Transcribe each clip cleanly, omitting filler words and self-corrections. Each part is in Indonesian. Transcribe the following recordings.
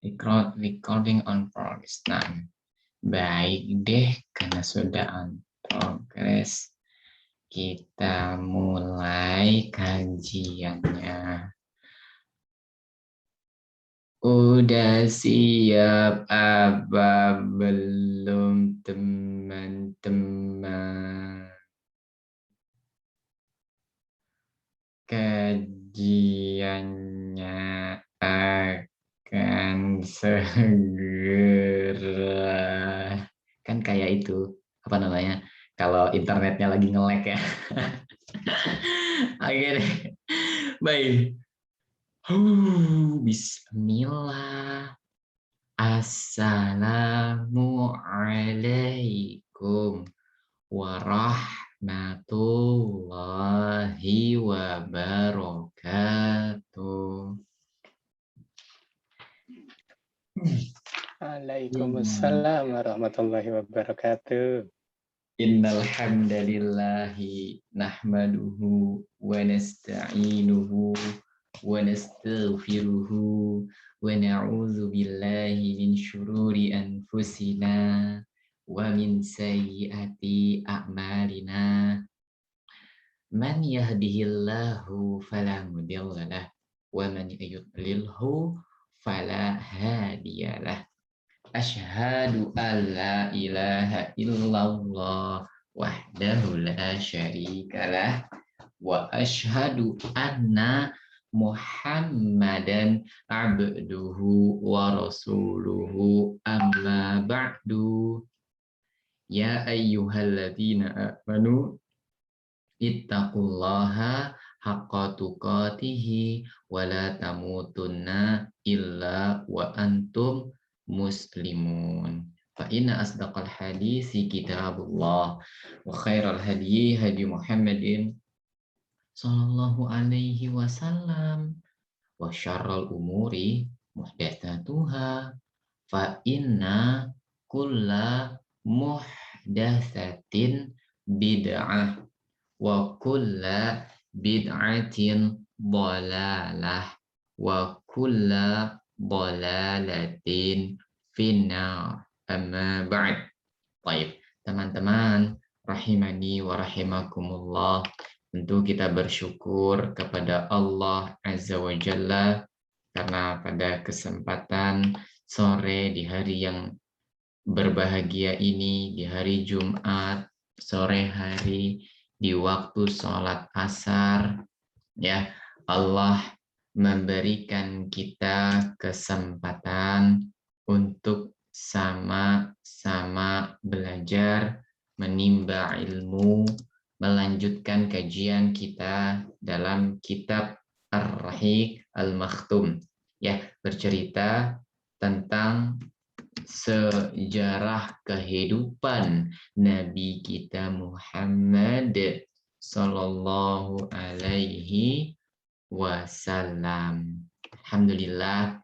Recording on progress. Nah, baik deh, karena sudah on progress, kita mulai kajiannya. Udah siap apa belum teman-teman? Kajiannya akan segera, kan kayak itu apa namanya, kalau internetnya lagi nge-lag ya. Oke deh, baik. Bismillah. Assalamualaikum warahmatullahi wabarakatuh. Waalaikumsalam warahmatullahi wabarakatuh. Innal hamdalillahi nahmaduhu wa nasta'inuhu wa nastaghfiruhu wa na'udzu billahi min syururi anfusina wa min sayyiati a'malina. Man yahdihillahu fala mudhillalah wa man yudlilhu fala hadiyalah. Asyhadu an la ilaha illallah wahdahu la syarikalah wa asyhadu anna Muhammadan abduhu wa rasuluhu amma ba'du. Ya ayyuhalladzina amanu ittaqullaha haqqa tuqatihi wa la tamutunna illa wa antum muslimun. Fa inna asdaqal hadisi kitabullah wa khairal hadyi hadi Muhammadin sallallahu alaihi wasallam wa syarrul umuri muhdatsatuha fa inna kulla muhdatsatin bid'ah wa kulla bid'atin dhalalah wa kulla dhalalatin finnar. Amma ba'd. Baik, teman-teman rahimani wa rahimakumullah. Tentu kita bersyukur kepada Allah Azza wa Jalla karena pada kesempatan sore di hari yang berbahagia ini, di hari Jumat, sore hari, di waktu sholat asar, ya, Allah memberikan kita kesempatan untuk sama-sama belajar, menimba ilmu, melanjutkan kajian kita dalam kitab Ar-Rahiq Al-Makhtum, ya, bercerita tentang sejarah kehidupan Nabi kita Muhammad Sallallahu Alaihi Wasallam. Alhamdulillah,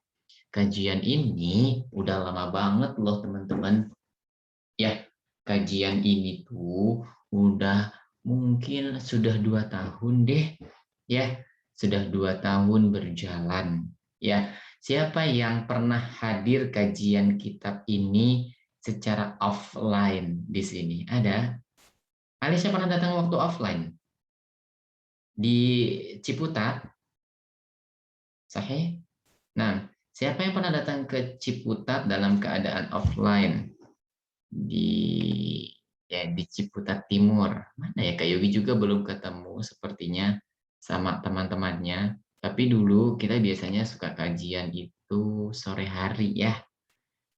kajian ini udah lama banget loh teman-teman. Ya, kajian ini tuh udah mungkin sudah 2 tahun deh. Ya, sudah 2 tahun berjalan. Ya, siapa yang pernah hadir kajian kitab ini secara offline di sini? Ada? Alicia pernah datang waktu offline? Di Ciputat? Sahih? Nah, siapa yang pernah datang ke Ciputat dalam keadaan offline? Di Ciputat Timur. Mana ya, Kak Yogi juga belum ketemu sepertinya sama teman-temannya. Tapi dulu kita biasanya suka kajian itu sore hari ya.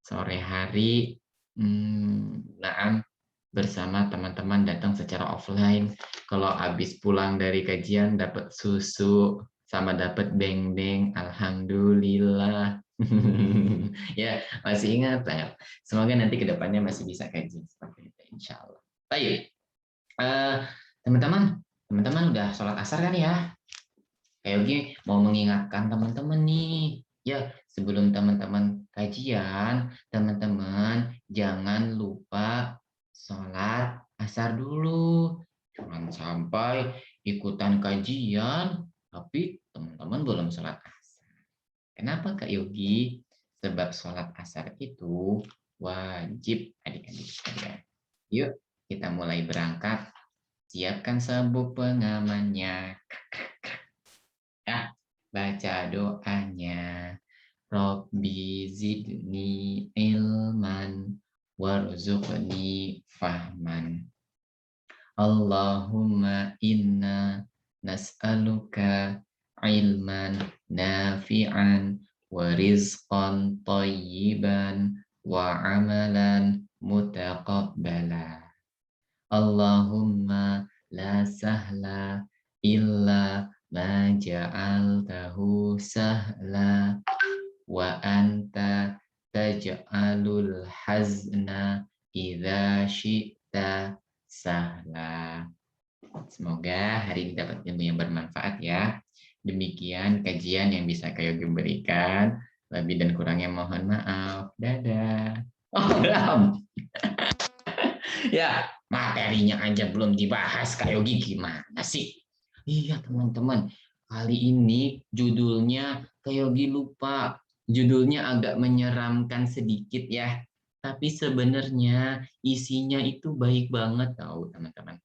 Sore hari, bersama teman-teman datang secara offline. Kalau habis pulang dari kajian dapat susu sama dapat beng-beng, alhamdulillah. Ya, masih ingat ya. Semoga nanti kedepannya masih bisa kaji seperti itu, insya Allah. Baik, teman-teman udah sholat asar kan ya? Kayak Yogi mau mengingatkan teman-teman nih, ya, sebelum teman-teman kajian, teman-teman jangan lupa sholat asar dulu. Jangan sampai ikutan kajian, tapi teman-teman belum sholat asar. Kenapa Kak Yogi? Sebab sholat asar itu wajib adik-adik sekalian. Yuk kita mulai berangkat. Siapkan sabuk pengamannya. Ya, baca doanya. Robbi zidni ilman warzuqni fahman. Allahumma inna nas'aluka ilman nafi'an wa rizqan tayyiban wa amalan mutaqabbala. Allahumma la sahla illa ma ja'altahu sahla wa anta taj'alul hazna idza syi'ta sahla. Semoga hari ini dapat ilmu yang bermanfaat ya. Demikian kajian yang bisa Kak Yogi berikan. Lebih dan kurangnya mohon maaf. Dadah. Oh, belum. Ya, materinya aja belum dibahas, Kak Yogi gimana sih? Iya teman-teman, kali ini judulnya Kak Yogi lupa. Judulnya agak menyeramkan sedikit ya. Tapi sebenarnya isinya itu baik banget tahu teman-teman.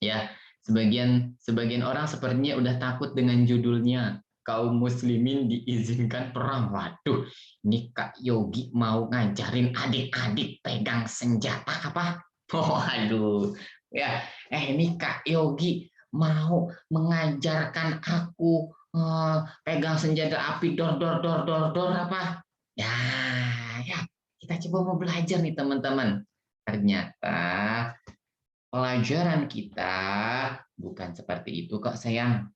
Ya, sebagian orang sepertinya udah takut dengan judulnya. Kaum muslimin diizinkan perang. Waduh, ini Kak Yogi mau ngajarin adik-adik pegang senjata apa? Oh, aduh. Ya, ini Kak Yogi mau mengajarkan aku pegang senjata api dor apa? Ya, ya. Kita coba mau belajar nih teman-teman. Ternyata pelajaran kita bukan seperti itu kok sayang.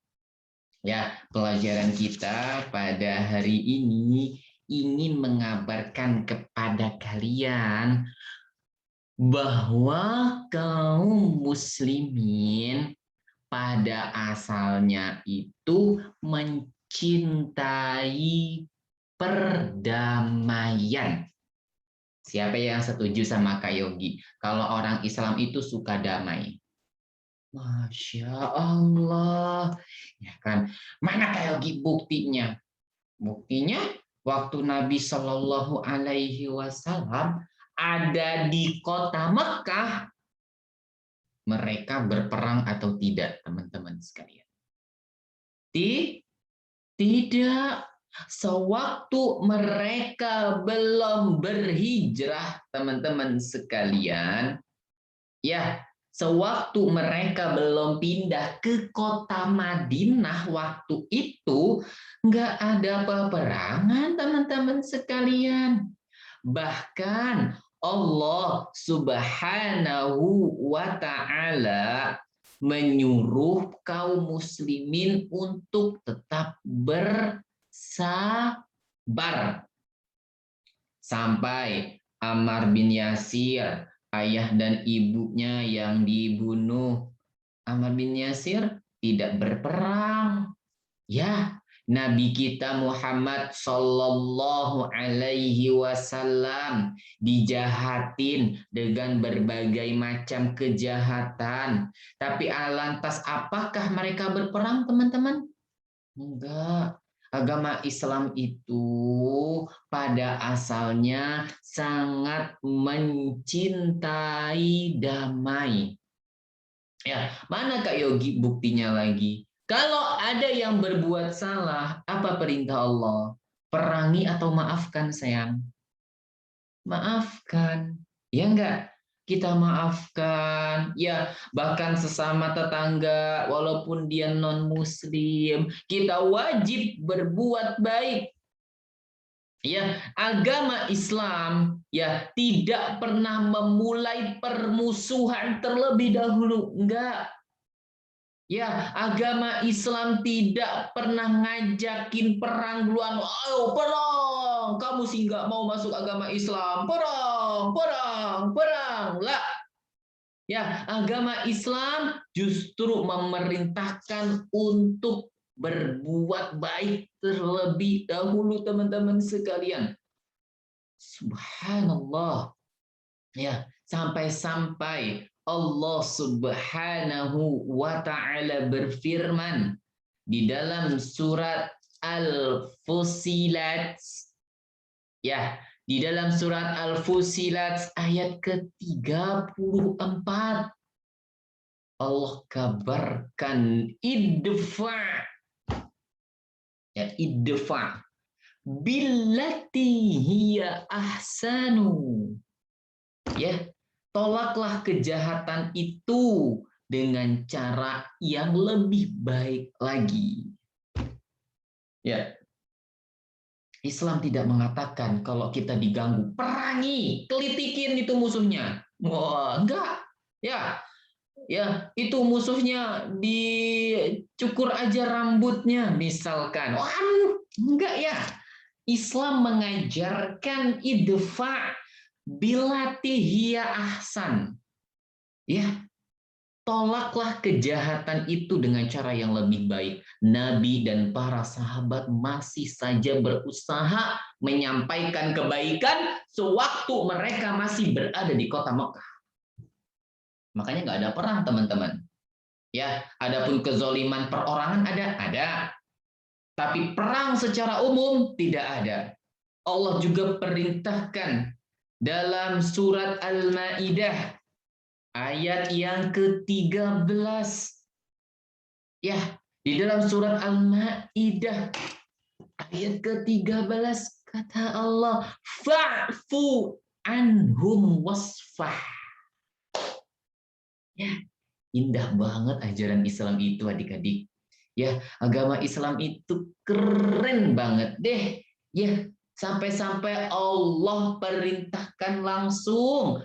Ya, pelajaran kita pada hari ini ingin mengabarkan kepada kalian bahwa kaum muslimin pada asalnya itu mencintai perdamaian. Siapa yang setuju sama Kak Yogi? Kalau orang Islam itu suka damai. Masya Allah. Ya kan? Mana Kak Yogi buktinya? Buktinya waktu Nabi Shallallahu Alaihi Wasallam ada di kota Mekah, mereka berperang atau tidak, teman-teman sekalian? Tidak. Sewaktu mereka belum berhijrah, teman-teman sekalian, ya, sewaktu mereka belum pindah ke kota Madinah waktu itu, nggak ada peperangan, teman-teman sekalian. Bahkan Allah Subhanahu wa Ta'ala menyuruh kaum muslimin untuk tetap bersabar sampai Ammar bin Yasir, ayah dan ibunya yang dibunuh. Ammar bin Yasir tidak berperang. Ya, Nabi kita Muhammad Sallallahu Alaihi Wasallam dijahatin dengan berbagai macam kejahatan. Tapi lantas apakah mereka berperang, teman-teman? Enggak. Agama Islam itu pada asalnya sangat mencintai damai. Ya, mana Kak Yogi buktinya lagi? Kalau ada yang berbuat salah, apa perintah Allah? Perangi atau maafkan, sayang? Maafkan. Ya enggak? Kita maafkan. Ya, bahkan sesama tetangga, walaupun dia non-muslim, kita wajib berbuat baik. Ya, agama Islam ya tidak pernah memulai permusuhan terlebih dahulu. Enggak. Ya, agama Islam tidak pernah ngajakin perang duluan. Ayo perang, kamu sih nggak mau masuk agama Islam. Perang, perang, perang. Lah, ya, agama Islam justru memerintahkan untuk berbuat baik terlebih dahulu, teman-teman sekalian. Subhanallah. Ya, sampai-sampai Allah Subhanahu wa Ta'ala berfirman di dalam surat Al-Fussilat, Ya, di dalam surat Al-Fussilat ayat ke-34 Allah kabarkan idfa, ya idfa billati hiya ahsanu. Ya, tolaklah kejahatan itu dengan cara yang lebih baik lagi. Ya, Islam tidak mengatakan kalau kita diganggu, perangi, kelitikin itu musuhnya. Wah, enggak. Ya, itu musuhnya dicukur aja rambutnya misalkan. Wah, enggak ya. Islam mengajarkan idfa bilati hiya ahsan. Ya, tolaklah kejahatan itu dengan cara yang lebih baik. Nabi dan para sahabat masih saja berusaha menyampaikan kebaikan sewaktu mereka masih berada di kota Mekah. Makanya nggak ada perang, teman-teman. Ya, adapun kezoliman perorangan ada. Tapi perang secara umum tidak ada. Allah juga perintahkan dalam surat Al-Maidah ayat yang ke-13. Ya, di dalam surat Al-Maidah ayat ke-13 kata Allah, fa'fu anhum wasfah. Ya, indah banget ajaran Islam itu adik-adik. Ya, agama Islam itu keren banget deh. Ya, sampai-sampai Allah perintahkan langsung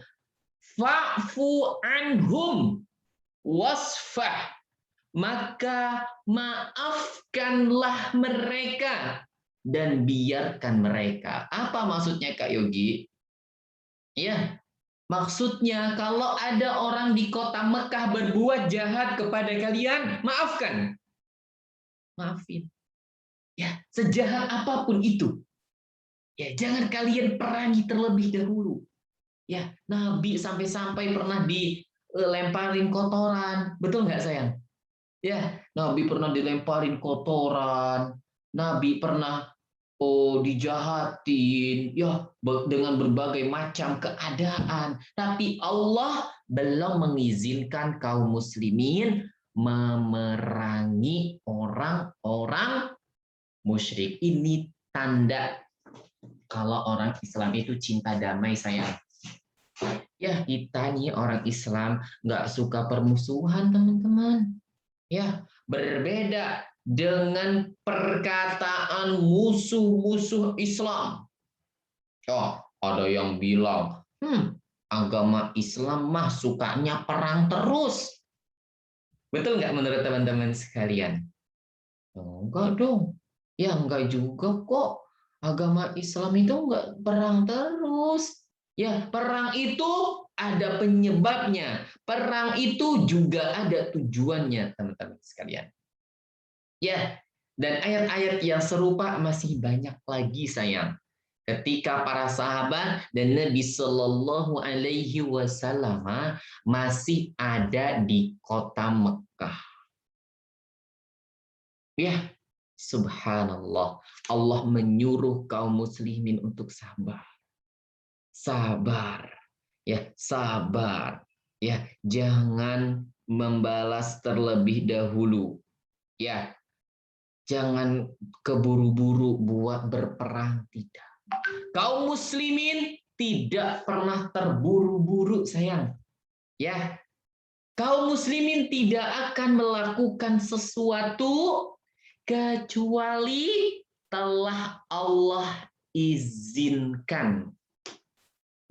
fa'fu anhum wasfah, maka maafkanlah mereka dan biarkan mereka. Apa maksudnya Kak Yogi? Ya, maksudnya kalau ada orang di kota Mekah berbuat jahat kepada kalian, maafkan. Maafin. Ya, sejahat apapun itu. Ya, jangan kalian perangi terlebih dahulu. Ya, Nabi sampai-sampai pernah dilemparin kotoran. Betul nggak sayang? Ya, Nabi pernah dilemparin kotoran. Nabi pernah dijahatin, ya dengan berbagai macam keadaan. Tapi Allah belum mengizinkan kaum muslimin memerangi orang-orang musyrik. Ini tanda kalau orang Islam itu cinta damai, sayang. Ya, kita nih orang Islam nggak suka permusuhan, teman-teman. Ya, berbeda dengan perkataan musuh-musuh Islam. Oh, ada yang bilang, agama Islam mah sukanya perang terus. Betul nggak menurut teman-teman sekalian? Oh, enggak dong. Ya, enggak juga kok. Agama Islam itu enggak perang terus. Ya, perang itu ada penyebabnya. Perang itu juga ada tujuannya, teman-teman sekalian. Ya, dan ayat-ayat yang serupa masih banyak lagi, sayang. Ketika para sahabat dan Nabi Shallallahu Alaihi Wasallam masih ada di kota Mekah. Ya, subhanallah. Allah menyuruh kaum muslimin untuk sabar. Sabar. Ya, sabar. Ya, jangan membalas terlebih dahulu. Ya, jangan keburu-buru buat berperang, tidak. Kaum muslimin tidak pernah terburu-buru, sayang. Ya, kaum muslimin tidak akan melakukan sesuatu kecuali telah Allah izinkan.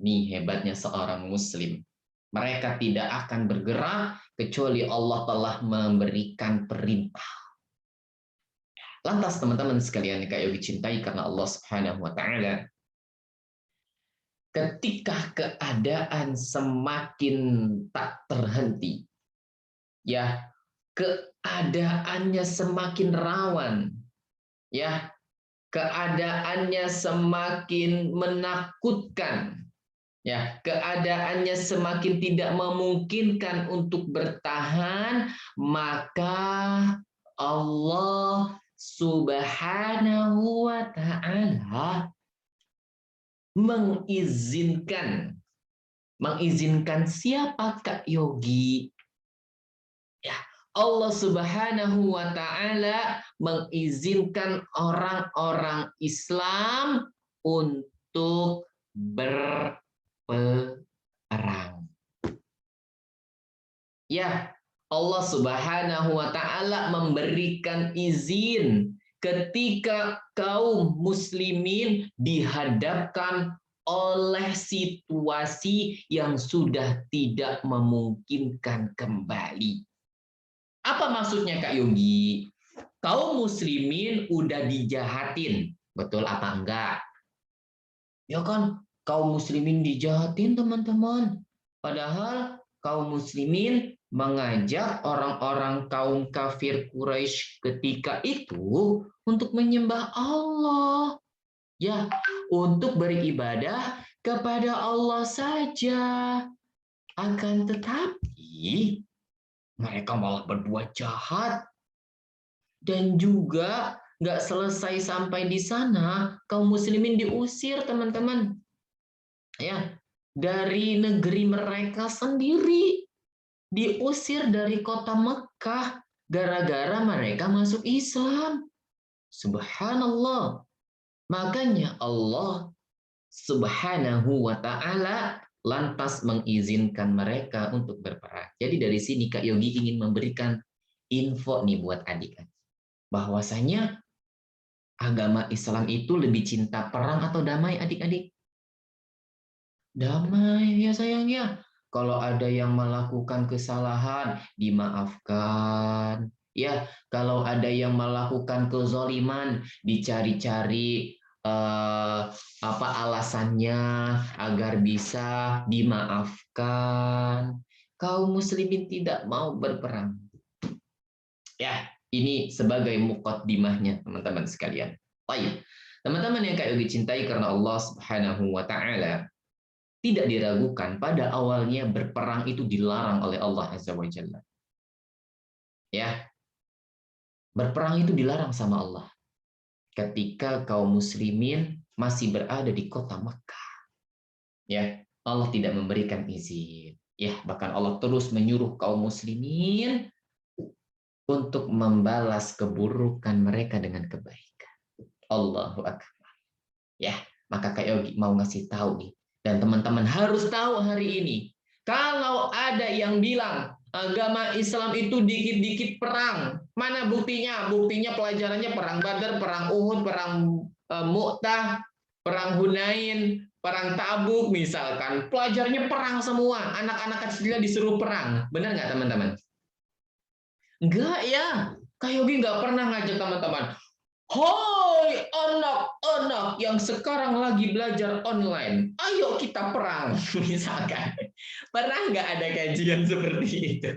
Nih hebatnya seorang muslim. Mereka tidak akan bergerak kecuali Allah telah memberikan perintah. Lantas teman-teman sekalian Kak Yogi cintai karena Allah Subhanahu wa taala, ketika keadaan semakin tak terhenti, ya, keadaannya semakin rawan, ya, keadaannya semakin menakutkan, ya, keadaannya semakin tidak memungkinkan untuk bertahan, maka Allah Subhanahu wa taala mengizinkan. Mengizinkan siapa Kak Yogi? Ya, Allah Subhanahu wa taala mengizinkan orang-orang Islam untuk berperang. Ya, Allah Subhanahu wa taala memberikan izin ketika kaum muslimin dihadapkan oleh situasi yang sudah tidak memungkinkan kembali. Apa maksudnya Kak Yogi? Kaum muslimin udah dijahatin. Betul apa enggak? Ya kan, kaum muslimin dijahatin teman-teman. Padahal kaum muslimin mengajak orang-orang kaum kafir Quraisy ketika itu untuk menyembah Allah. Ya, untuk beribadah kepada Allah saja. Akan tetapi mereka malah berbuat jahat. Dan juga nggak selesai sampai di sana, kaum muslimin diusir teman-teman. Ya, dari negeri mereka sendiri. Diusir dari kota Mekah gara-gara mereka masuk Islam. Subhanallah. Makanya Allah Subhanahu wa taala lantas mengizinkan mereka untuk berperang. Jadi dari sini Kak Yogi ingin memberikan info nih buat adik-adik. Bahwasanya agama Islam itu lebih cinta perang atau damai adik-adik? Damai ya sayang ya. Kalau ada yang melakukan kesalahan, dimaafkan. Ya, kalau ada yang melakukan kezoliman, dicari-cari apa alasannya agar bisa dimaafkan. Kaum muslimin tidak mau berperang. Ya, ini sebagai muqaddimahnya teman-teman sekalian. Baik, teman-teman yang Kak Yogi cintai karena Allah Subhanahu wa taala, tidak diragukan pada awalnya berperang itu dilarang oleh Allah Azza wa Jalla. Ya, berperang itu dilarang sama Allah ketika kaum muslimin masih berada di kota Mekah. Ya, Allah tidak memberikan izin. Ya, bahkan Allah terus menyuruh kaum muslimin untuk membalas keburukan mereka dengan kebaikan. Allahu Akbar. Ya, maka Kak Yogi mau ngasih tahu nih, dan teman-teman harus tahu hari ini, kalau ada yang bilang agama Islam itu dikit-dikit perang, mana buktinya? Buktinya pelajarannya perang Badar, perang Uhud, perang Mu'tah, perang Hunain, perang Tabuk misalkan. Pelajarannya perang semua, anak-anak kecilnya disuruh perang. Benar nggak teman-teman? Enggak ya, Kak Yogi nggak pernah ngajak teman-teman. Hoi anak-anak yang sekarang lagi belajar online, ayo kita perang, misalkan. Pernah nggak ada kajian seperti itu?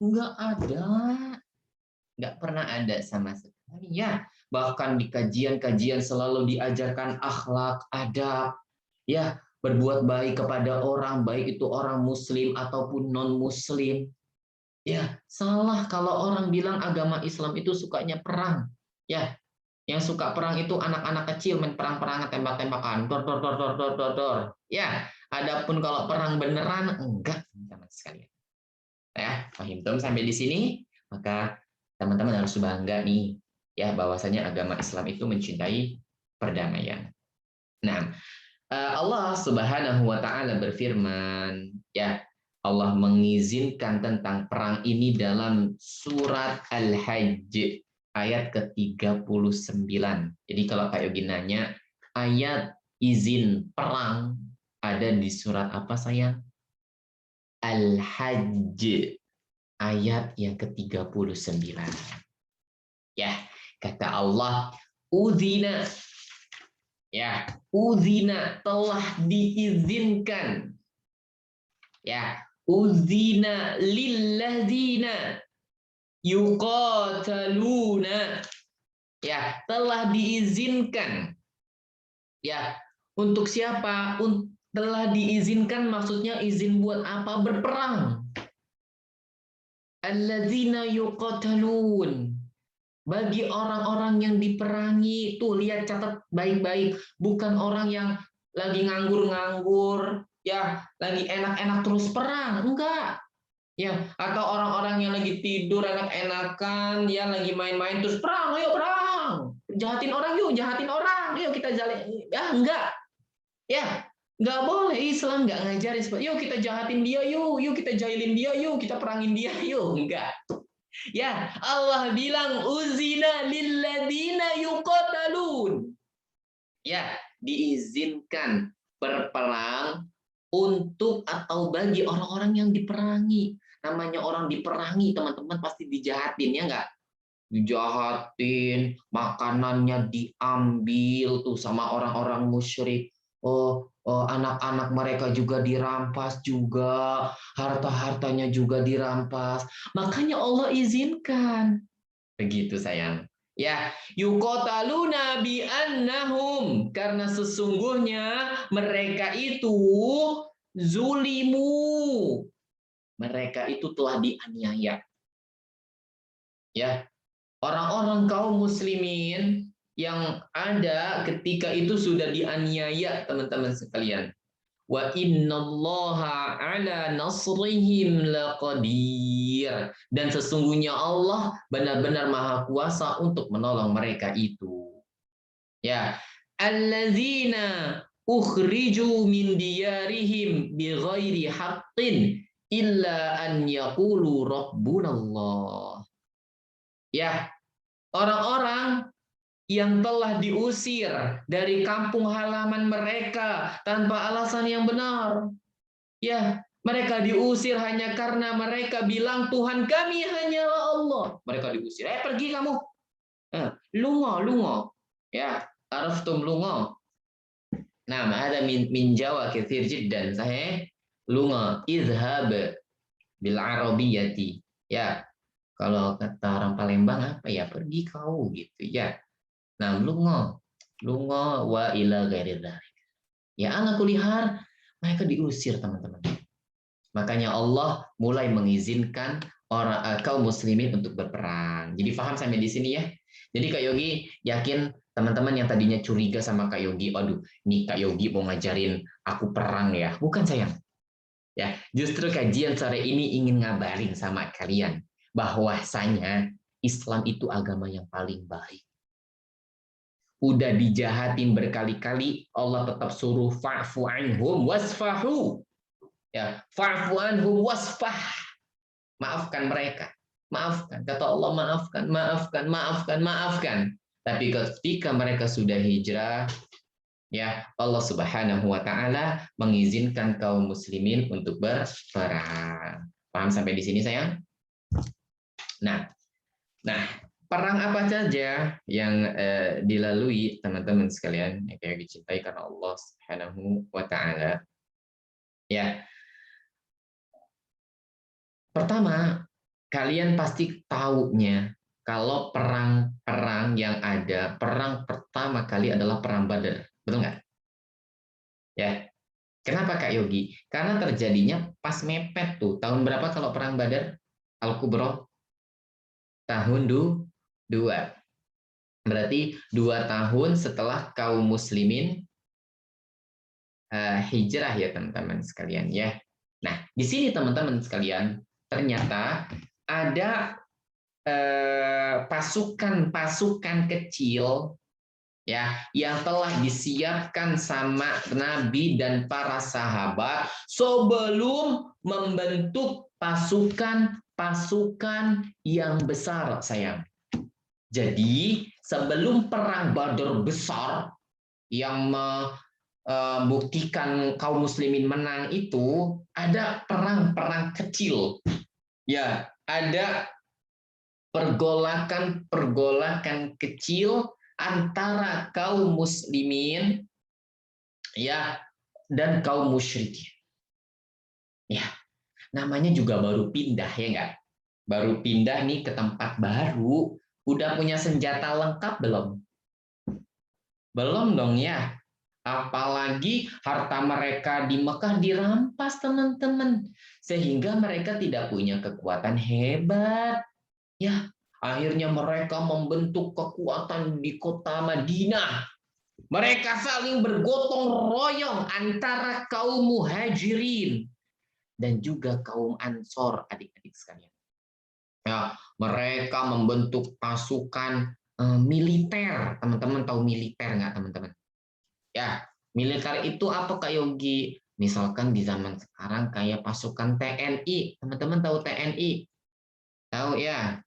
Nggak ada, nggak pernah ada sama sekali. Ya, bahkan di kajian-kajian selalu diajarkan akhlak, adab, ya, berbuat baik kepada orang, baik itu orang Muslim ataupun non-Muslim. Ya, salah kalau orang bilang agama Islam itu sukanya perang. Ya, yang suka perang itu anak-anak kecil main perang-perangan tembak-tembakan. Dor dor dor dor dor dor dor. Ya, adapun kalau perang beneran enggak sama sekali. Ya, paham sampai di sini, maka teman-teman harus bangga nih ya bahwasanya agama Islam itu mencintai perdamaian. Nah, Allah Subhanahu wa taala berfirman, ya, Allah mengizinkan tentang perang ini dalam surat Al-Hajj ayat ke-39. Jadi kalau Kak Yogi nanya, ayat izin perang ada di surat apa sayang? Al-Hajj ayat yang ke-39. Ya, kata Allah, udzina, ya, udzina telah diizinkan, ya, udzina lilladzina yuqataluna, ya, telah diizinkan, ya, untuk siapa? Telah diizinkan maksudnya izin buat apa? Berperang. Alladzina yuqatalun, bagi orang-orang yang diperangi. Tuh lihat, catat baik-baik, bukan orang yang lagi nganggur-nganggur, ya, lagi enak-enak terus perang, enggak. Ya, atau orang-orang yang lagi tidur enak-enakan, ya lagi main-main terus perang, ayo perang. Jahatin orang yuk, jahatin orang. Yuk kita jalin. Ya, enggak. Ya, nggak boleh. Islam nggak ngajarin seperti, yuk kita jahatin dia, yuk kita jahilin dia, yuk kita perangin dia, yuk. Enggak. Ya, Allah bilang uzina lilladina yuqatalun. Ya, diizinkan berperang untuk atau bagi orang-orang yang diperangi. Namanya orang diperangi, teman-teman pasti dijahatin, ya enggak? Dijahatin, makanannya diambil tuh sama orang-orang musyrik. Anak-anak mereka juga dirampas juga, harta-hartanya juga dirampas. Makanya Allah izinkan. Begitu sayang. Ya, yuqataluna bi annahum, karena sesungguhnya mereka itu zulimu. Mereka itu telah dianiaya. Ya, orang-orang kaum muslimin yang ada ketika itu sudah dianiaya, teman-teman sekalian. Wa innallaha ala nasrihim laqadir. Dan sesungguhnya Allah benar-benar maha kuasa untuk menolong mereka itu. Ya, alladzina ukhriju min diyarihim bighairi haqqin illa an yaqulu rabbunallah. Ya, orang-orang yang telah diusir dari kampung halaman mereka tanpa alasan yang benar. Ya, mereka diusir hanya karena mereka bilang Tuhan kami hanyalah Allah. Mereka diusir. Pergi kamu. Lungo. Ya, araftum lungo. Nah, ada min Jawa katsir jiddan sahih. Lungo idhab bil arabiyyati. Ya, kalau kata orang Palembang apa ya? Pergi kau gitu ya. Nah, lungo wa ila ghairi dzalik. Ya, ala kulihar mereka diusir, teman-teman. Makanya Allah mulai mengizinkan orang kaum muslimin untuk berperang. Jadi paham sampai di sini ya. Jadi Kak Yogi yakin teman-teman yang tadinya curiga sama Kak Yogi, aduh, nih Kak Yogi mau ngajarin aku perang ya. Bukan sayang. Ya, justru kajian sore ini ingin ngabarin sama kalian bahwasanya Islam itu agama yang paling baik. Udah dijahatin berkali-kali, Allah tetap suruh fa'fu anhum wasfahu. Ya, fa'fu anhum wasfah. Maafkan mereka. Maafkan. Kata Allah, maafkan. Tapi ketika mereka sudah hijrah, ya, Allah Subhanahu wa taala mengizinkan kaum muslimin untuk berperang. Paham sampai di sini, sayang? Nah, perang apa saja yang dilalui teman-teman sekalian yang kayak dicintai karena Allah Subhanahu wa taala. Ya. Pertama, kalian pasti tahunya kalau perang-perang yang ada, perang pertama kali adalah perang Badar. Betul nggak? Ya. Kenapa Kak Yogi? Karena terjadinya pas mepet tuh. Tahun berapa kalau perang Badar? Al-Kubra? Tahun 2. Berarti 2 tahun setelah kaum muslimin hijrah ya teman-teman sekalian ya. Nah, di sini teman-teman sekalian ternyata ada pasukan-pasukan kecil ya yang telah disiapkan sama Nabi dan para sahabat sebelum membentuk pasukan-pasukan yang besar, sayang. Jadi sebelum perang Badar besar yang membuktikan kaum muslimin menang itu, ada perang-perang kecil. Ya, ada pergolakan kecil antara kaum muslimin ya dan kaum musyrikin. Ya, namanya juga baru pindah ya enggak? Baru pindah nih ke tempat baru, udah punya senjata lengkap belum? Belum dong ya. Apalagi harta mereka di Mekah dirampas, teman-teman. Sehingga mereka tidak punya kekuatan hebat. Ya, akhirnya mereka membentuk kekuatan di kota Madinah. Mereka saling bergotong royong antara kaum muhajirin dan juga kaum ansor, adik-adik sekalian. Ya, mereka membentuk pasukan militer. Teman-teman tahu militer nggak, teman-teman? Ya, militer itu apa, Kak Yogi? Misalkan di zaman sekarang kayak pasukan TNI. Teman-teman tahu TNI? Tahu ya?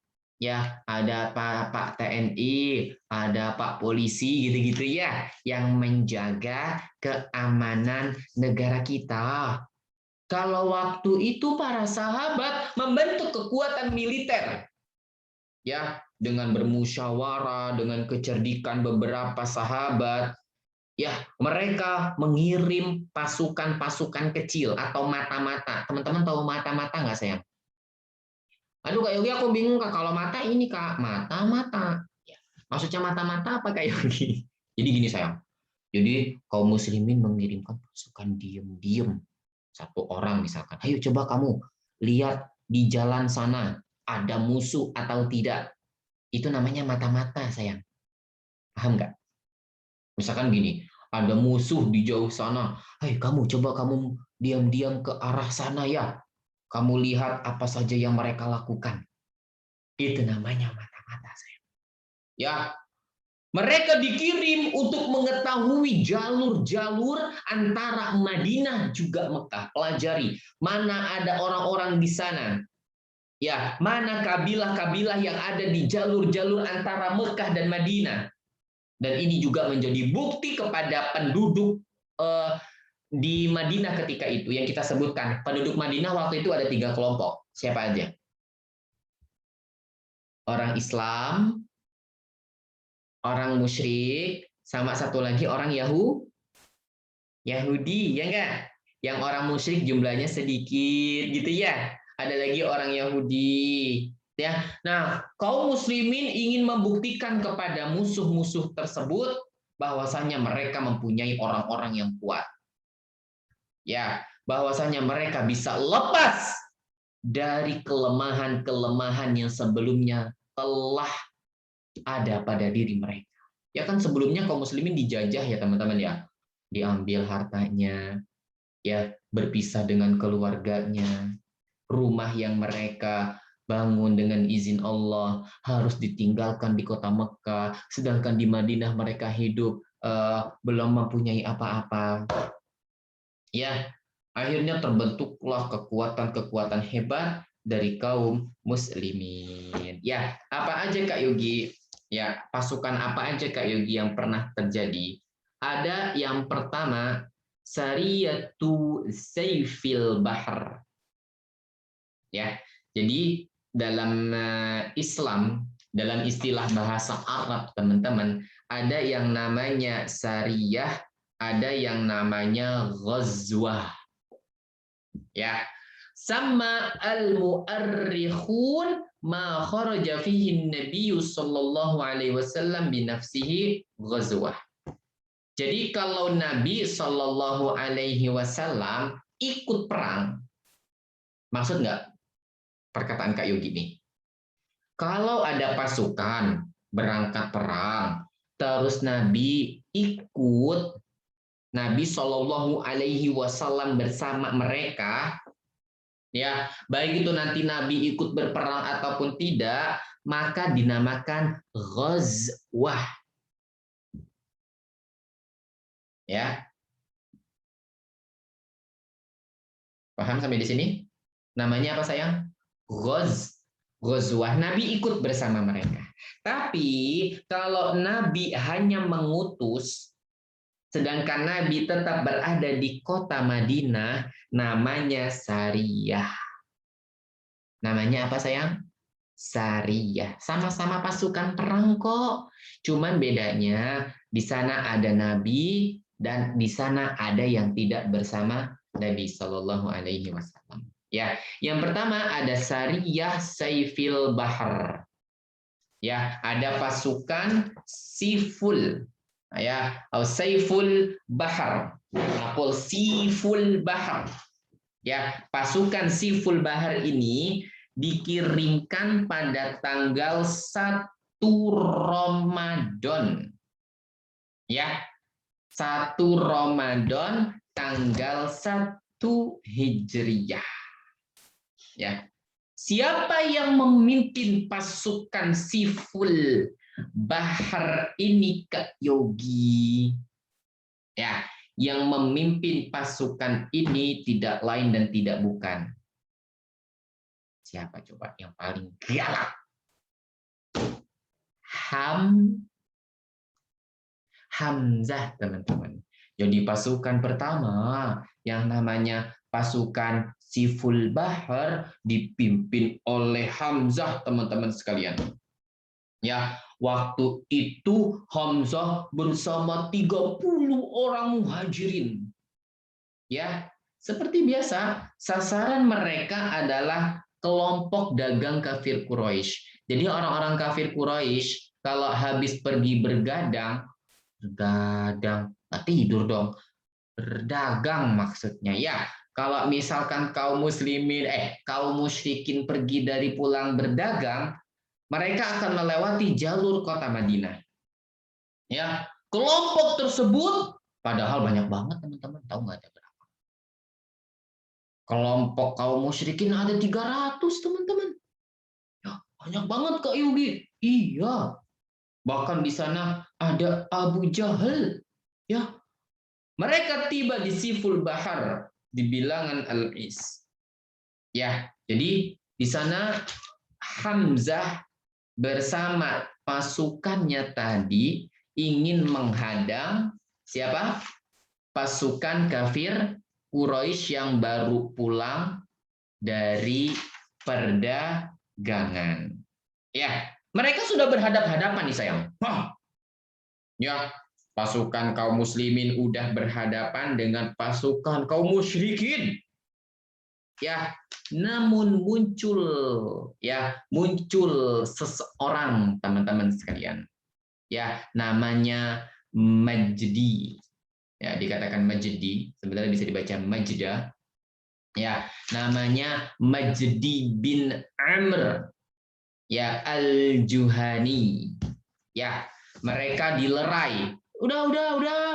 Ya, ada Pak TNI, ada Pak polisi gitu-gitu ya, yang menjaga keamanan negara kita. Kalau waktu itu para sahabat membentuk kekuatan militer, ya, dengan bermusyawarah, dengan kecerdikan beberapa sahabat, ya, mereka mengirim pasukan-pasukan kecil atau mata-mata. Teman-teman tahu mata-mata nggak, sayang? Aduh, Kak Yogi, aku bingung, Kak. Kalau mata ini, Kak, mata-mata. Ya, maksudnya mata-mata apa, Kak Yogi? Jadi gini, sayang. Jadi kaum muslimin mengirimkan pasukan diam-diam. Satu orang misalkan, ayo coba kamu lihat di jalan sana ada musuh atau tidak. Itu namanya mata-mata, sayang. Paham nggak? Misalkan gini, ada musuh di jauh sana. Hai, kamu coba kamu diam-diam ke arah sana ya. Kamu lihat apa saja yang mereka lakukan. Itu namanya mata-mata, sayang. Ya, mereka dikirim untuk mengetahui jalur-jalur antara Madinah juga Mekah. Pelajari mana ada orang-orang di sana. Ya, mana kabilah-kabilah yang ada di jalur-jalur antara Mekah dan Madinah. Dan ini juga menjadi bukti kepada penduduk di Madinah ketika itu yang kita sebutkan. Penduduk Madinah waktu itu ada 3 kelompok. Siapa aja? Orang Islam, orang musyrik, sama satu lagi orang Yahudi, ya enggak? Yang orang musyrik jumlahnya sedikit gitu ya. Ada lagi orang Yahudi, ya. Nah, kaum muslimin ingin membuktikan kepada musuh-musuh tersebut bahwasanya mereka mempunyai orang-orang yang kuat. Ya, bahwasanya mereka bisa lepas dari kelemahan-kelemahan yang sebelumnya telah ada pada diri mereka. Ya kan sebelumnya kaum muslimin dijajah ya teman-teman ya. Diambil hartanya, ya, berpisah dengan keluarganya, rumah yang mereka bangun dengan izin Allah harus ditinggalkan di kota Mekah, sedangkan di Madinah mereka hidup belum mempunyai apa-apa. Ya, akhirnya terbentuklah kekuatan-kekuatan hebat dari kaum muslimin. Ya, apa aja Kak Yogi? Ya, pasukan apa aja Kak Yogi yang pernah terjadi? Ada yang pertama, Sariyatu Sayfil Bahr. Ya, jadi dalam Islam, dalam istilah bahasa Arab teman-teman, ada yang namanya sariyah, ada yang namanya ghazwah. Ya, sama al-mu'arrikhun ma kharaja fihi Nabi sallallahu alaihi wasallam bi nafsihi ghazwah. Jadi kalau Nabi sallallahu alaihi wasallam ikut perang, maksud nggak perkataan Kak Yogi nih? Kalau ada pasukan berangkat perang, terus Nabi ikut, Nabi Shallallahu Alaihi Wasallam bersama mereka, ya, baik itu nanti Nabi ikut berperang ataupun tidak, maka dinamakan ghazwah. Ya, paham sampai di sini? Namanya apa sayang? Ghazwah. Nabi ikut bersama mereka. Tapi kalau Nabi hanya mengutus, sedangkan Nabi tetap berada di kota Madinah, namanya sariyah. Namanya apa sayang? Sariyah. Sama-sama pasukan perang kok. Cuman bedanya di sana ada Nabi dan di sana ada yang tidak bersama Nabi Shallallahu Alaihi Wasallam. Ya, yang pertama ada Sariyah Saifil Bahar. Ya, ada pasukan Siful. Ya, atau Saiful Bahar. Atau Siful Bahar. Ya, pasukan Siful Bahar ini dikirimkan pada tanggal 1 Ramadan. Ya, 1 Ramadan tanggal 1 Hijriah. Ya. Siapa yang memimpin pasukan Siful Bahar ini, Kak Yogi? Ya, yang memimpin pasukan ini tidak lain dan tidak bukan. Siapa coba yang paling galak? Hamzah, teman-teman. Jadi pasukan pertama yang namanya pasukan Siful Bahar dipimpin oleh Hamzah, teman-teman sekalian. Ya, waktu itu Hamzah bersama 30 orang muhajirin. Ya, seperti biasa, sasaran mereka adalah kelompok dagang kafir Quraisy. Jadi orang-orang kafir Quraisy kalau habis pergi bergadang, nggak tidur dong, berdagang maksudnya ya. Kalau misalkan kaum musyrikin pergi dari pulang berdagang, mereka akan melewati jalur kota Madinah. Ya, kelompok tersebut padahal banyak banget teman-teman, tahu nggak ada berapa? Kelompok kaum musyrikin ada 300 teman-teman. Ya, banyak banget Kak Yugi. Iya. Bahkan di sana ada Abu Jahal. Ya, mereka tiba di Siful Bahar di bilangan Al-Is. Ya, jadi di sana Hamzah bersama pasukannya tadi ingin menghadang siapa? Pasukan kafir Quraisy yang baru pulang dari perdagangan. Ya, mereka sudah berhadap-hadapan nih sayang. Ya, pasukan kaum muslimin udah berhadapan dengan pasukan kaum musyrikin. Ya, namun muncul seseorang teman-teman sekalian. Ya, namanya Majdi. Ya, dikatakan Majdi, sebenarnya bisa dibaca Majda. Ya, namanya Majdi bin Amr. Ya, Al-Juhani. Ya, mereka dilerai. Udah,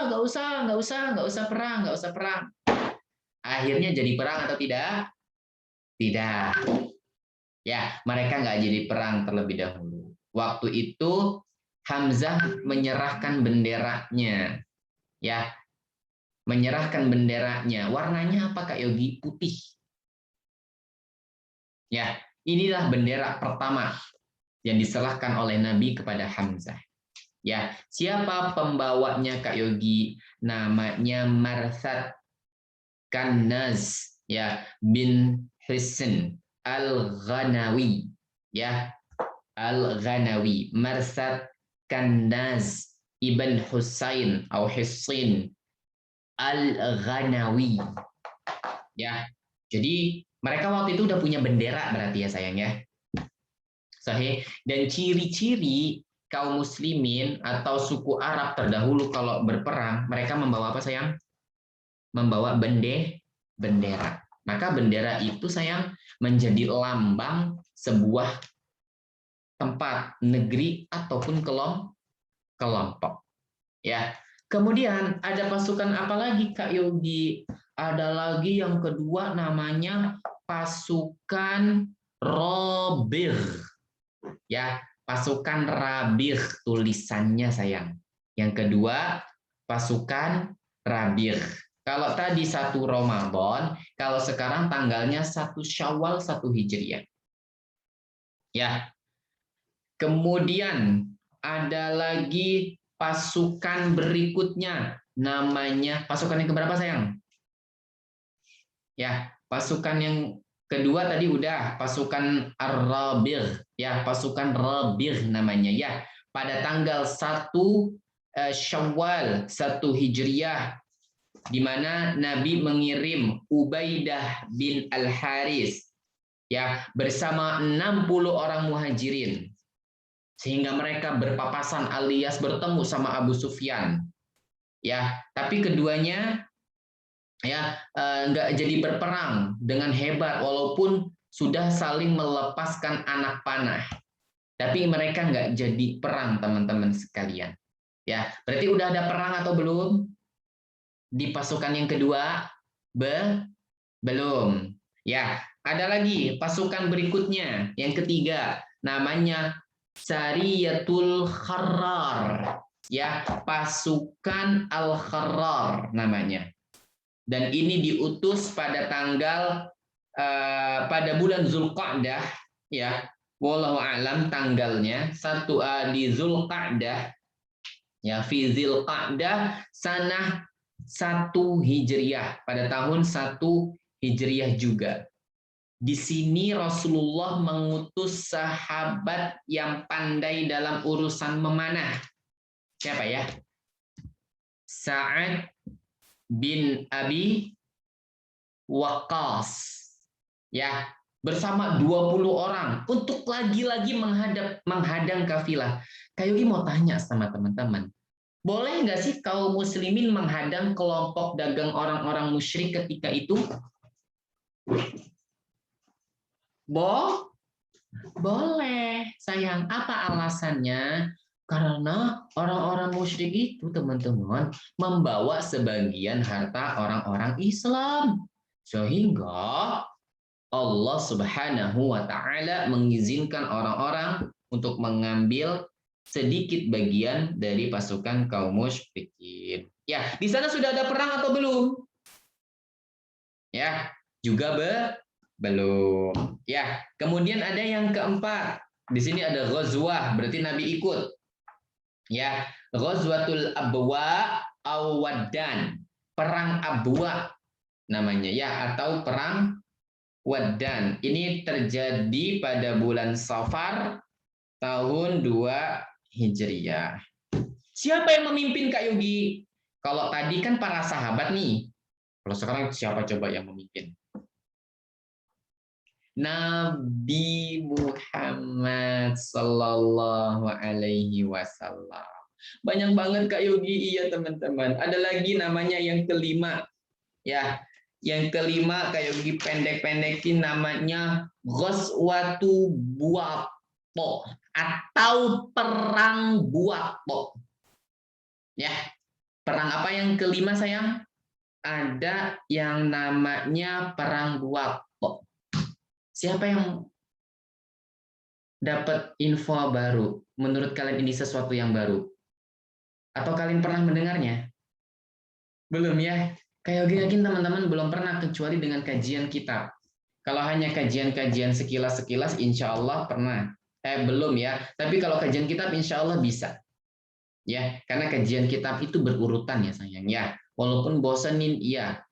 nggak usah perang. Akhirnya jadi perang atau tidak? Tidak. Ya, mereka nggak jadi perang terlebih dahulu. Waktu itu Hamzah menyerahkan benderanya. Ya, menyerahkan benderanya. Warnanya apa Kak Yogi? Putih. Ya, inilah bendera pertama yang diserahkan oleh Nabi kepada Hamzah. Ya, siapa pembawanya Kak Yogi? Namanya Marsad Kannaz ya bin Hisin Al-Ghanawi. Ya, Al-Ghanawi, Marsad Kannaz ibn Husain atau Hisin Al-Ghanawi. Ya, jadi mereka waktu itu udah punya bendera berarti ya sayang ya. Sahih. Dan ciri-ciri kaum muslimin atau suku Arab terdahulu kalau berperang, mereka membawa apa sayang? Membawa bendera. Maka bendera itu sayang menjadi lambang sebuah tempat, negeri ataupun kelompok. Ya. Kemudian ada pasukan apa lagi Kak Yogi? Ada lagi yang kedua namanya pasukan Robir. Ya, pasukan Rabir tulisannya sayang. Yang kedua pasukan Rabir. Kalau tadi 1 Ramadan, kalau sekarang tanggalnya 1 Syawal 1 Hijriah. Ya. Kemudian ada lagi pasukan berikutnya, namanya pasukan yang keberapa sayang? Ya, pasukan yang kedua tadi udah, pasukan Ar-Rabir, ya, pasukan Rabir namanya ya. Pada tanggal 1 Syawal 1 Hijriah, di mana Nabi mengirim Ubaidah bin Al-Haris ya bersama 60 orang muhajirin, sehingga mereka berpapasan alias bertemu sama Abu Sufyan. Ya, tapi keduanya ya nggak jadi berperang dengan hebat walaupun sudah saling melepaskan anak panah. Tapi mereka nggak jadi perang teman-teman sekalian. Ya, berarti udah ada perang atau belum? Di pasukan yang kedua belum. Ya, ada lagi pasukan berikutnya, yang ketiga, namanya Sariyatul Kharrar. Ya, pasukan Al-Kharrar namanya. Dan ini diutus pada pada bulan Zulqa'dah, ya. Wallahu a'lam tanggalnya di Zulqa'dah, ya, fi Zulqa'dah sanah 1 Hijriah, pada tahun 1 Hijriah juga. Di sini Rasulullah mengutus sahabat yang pandai dalam urusan memanah. Siapa ya? Sa'ad bin Abi Waqqas. Ya, bersama 20 orang untuk lagi-lagi menghadang kafilah. Kayugi mau tanya sama teman-teman. Boleh nggak sih kaum muslimin menghadang kelompok dagang orang-orang musyrik ketika itu? Boleh, sayang. Apa alasannya? Karena orang-orang musyrik itu, teman-teman, membawa sebagian harta orang-orang Islam. Sehingga Allah Subhanahu wa Ta'ala mengizinkan orang-orang untuk mengambil sedikit bagian dari pasukan kaum musyrikin. Ya, di sana sudah ada perang atau belum? Ya, juga belum. Ya, kemudian ada yang keempat. Di sini ada ghazwah, berarti Nabi ikut. Ya, Ghazwatul Abwa Awaddan, perang Abwa namanya ya, atau perang Waddan. Ini terjadi pada bulan Safar tahun 2 Hijriah. Siapa yang memimpin Kak Yogi? Kalau tadi kan para sahabat nih. Kalau sekarang siapa coba yang memimpin? Nabi Muhammad Sallallahu Alaihi Wasallam. Banyak banget Kak Yogi, iya teman-teman. Ada lagi namanya yang kelima. Ya, yang kelima Kak Yogi pendek-pendekin namanya Ghazwatu Buaqo atau perang Buaqo. Ya, perang apa yang kelima sayang? Ada yang namanya perang Buaqo. Siapa yang dapat info baru? Menurut kalian ini sesuatu yang baru? Atau kalian pernah mendengarnya? Belum ya? Kayak yakin teman-teman belum pernah, kecuali dengan kajian kitab. Kalau hanya kajian-kajian sekilas-sekilas, insya Allah pernah. Belum ya. Tapi kalau kajian kitab, insya Allah bisa. Ya, karena kajian kitab itu berurutan ya sayang ya. Walaupun bosenin, iya.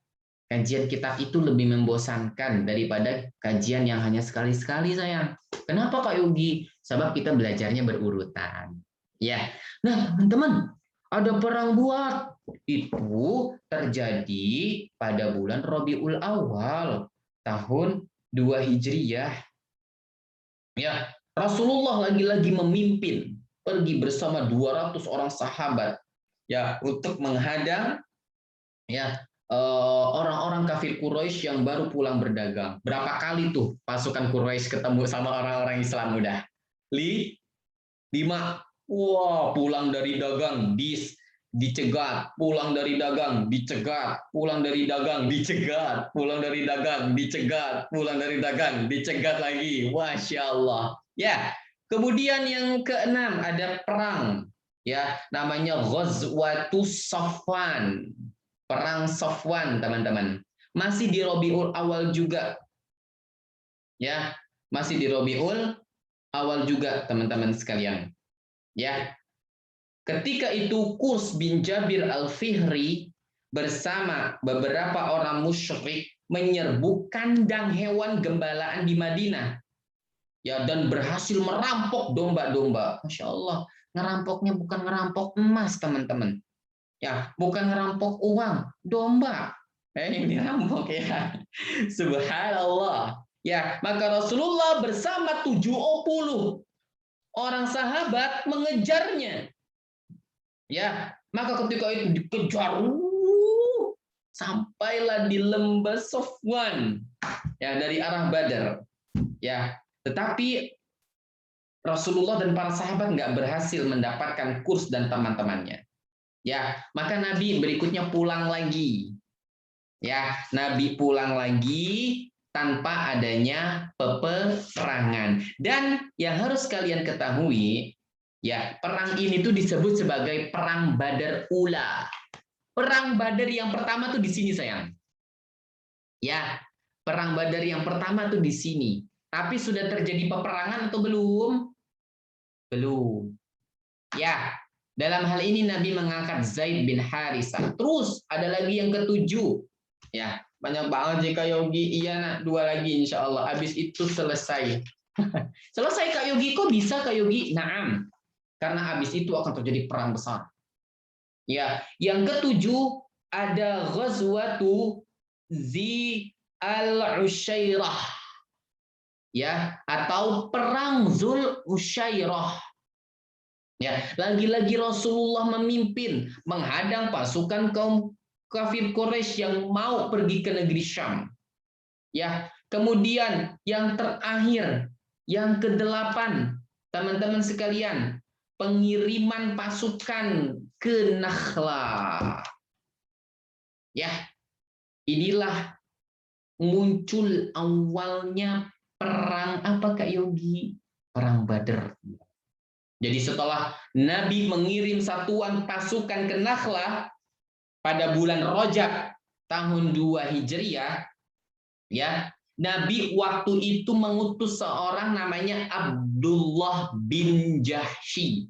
Kajian kitab itu lebih membosankan daripada kajian yang hanya sekali-sekali sayang. Kenapa Kak Yogi? Sebab kita belajarnya berurutan. Ya. Nah, teman-teman, ada perang Buat. Itu terjadi pada bulan Rabiul Awal tahun 2 Hijriyah. Ya, Rasulullah lagi-lagi memimpin pergi bersama 200 orang sahabat ya untuk menghadang ya orang-orang kafir Quraisy yang baru pulang berdagang. Berapa kali tuh pasukan Quraisy ketemu sama orang-orang Islam udah? 5. Wah, pulang dari dagang dicegat, pulang dari dagang dicegat, pulang dari dagang dicegat, pulang dari dagang dicegat, pulang dari dagang dicegat lagi. Masya Allah. Ya, kemudian yang keenam ada perang ya, namanya Ghazwatus Safwan. Perang Safwan, teman-teman. Masih di Rabiul Awal juga. Ya, masih di Rabiul Awal juga, teman-teman sekalian. Ya. Ketika itu Qurs bin Jabir Al-Fihri bersama beberapa orang musyrik menyerbu kandang hewan gembalaan di Madinah. Ya, dan berhasil merampok domba-domba. Masya Allah, ngerampoknya bukan ngerampok emas, teman-teman. Ya, bukan ngerampok uang, domba. Ini dirampok ya. Subhanallah. Ya, maka Rasulullah bersama 70 orang sahabat mengejarnya. Ya, maka ketika itu dikejar sampailah di lembah Safwan. Ya, dari arah Badar. Ya, tetapi Rasulullah dan para sahabat nggak berhasil mendapatkan Qurs dan teman-temannya. Ya, maka Nabi berikutnya pulang lagi. Ya, Nabi pulang lagi tanpa adanya peperangan. Dan yang harus kalian ketahui, ya, perang ini tuh disebut sebagai perang Badar Ula. Perang Badar yang pertama tuh di sini, sayang. Ya, perang Badar yang pertama tuh di sini. Tapi sudah terjadi peperangan atau belum? Belum. Ya, dalam hal ini Nabi mengangkat Zaid bin Harisah. Terus ada lagi yang ketujuh. Ya, banyak banget sih Kak Yogi. Iya nak, dua lagi insya Allah. Habis itu selesai. Selesai Kak Yogi, kok bisa Kak Yogi? Naam, karena habis itu akan terjadi perang besar. Ya, yang ketujuh ada Ghazwatu Zi al-Usyairah. Ya, atau perang Zul Usyairah. Ya, lagi-lagi Rasulullah memimpin menghadang pasukan kaum kafir Quraisy yang mau pergi ke negeri Syam. Ya, kemudian yang terakhir, yang kedelapan, teman-teman sekalian, pengiriman pasukan ke Nakhla. Ya, inilah muncul awalnya perang apa Kak Yogi? Perang Badar. Jadi setelah Nabi mengirim satuan pasukan ke Nakhla pada bulan Rajab tahun 2 Hijriah, ya, Nabi waktu itu mengutus seorang namanya Abdullah bin Jahsy.